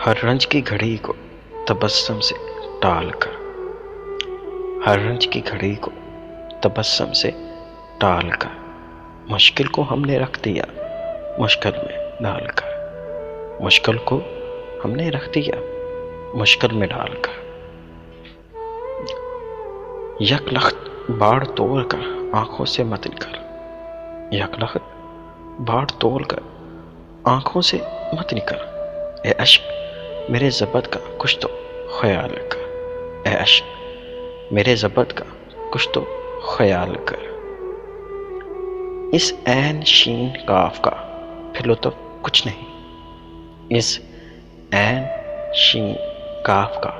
ہر رنج کی گھڑی کو تبسم سے ٹال کر، ہر رنج کی گھڑی کو تبسم سے ٹال کر، مشکل کو ہم نے رکھ دیا مشکل میں ڈال کر، مشکل کو ہم نے رکھ دیا مشکل میں ڈال کر، یک لخت باڑ توڑ کر آنکھوں سے مت نکل، یک لخت باڑ توڑ کر آنکھوں سے مت نکل، اے اشک میرے ضبط کا کچھ تو خیال کر، اے اشک میرے ضبط کا کچھ تو خیال کر، اس عین شین کاف کا پھر لطف کچھ نہیں، اس عین شین کاف کا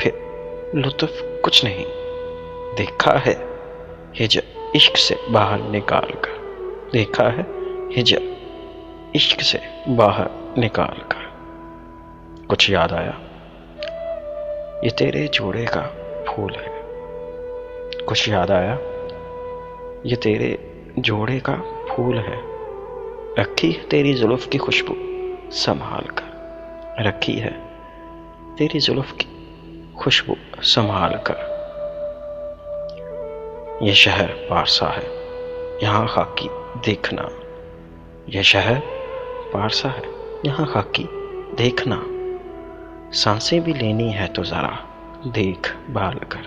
پھر لطف کچھ نہیں، دیکھا ہے ہجر عشق سے باہر نکال کر، دیکھا ہے ہجر عشق سے باہر نکال کر، کچھ یاد آیا یہ تیرے جوڑے کا پھول ہے، کچھ یاد آیا یہ تیرے جوڑے کا پھول ہے، رکھی ہے تیری زلف کی خوشبو سنبھال کر، رکھی ہے تیری زلف کی خوشبو سنبھال کر، یہ شہر پارسا ہے یہاں خاکی دیکھنا، یہ شہر پارسا ہے یہاں خاکی دیکھنا، سانسیں بھی لینی ہے تو ذرا دیکھ بھال کر،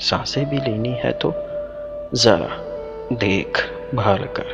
سانسیں بھی لینی ہے تو ذرا دیکھ بھال کر،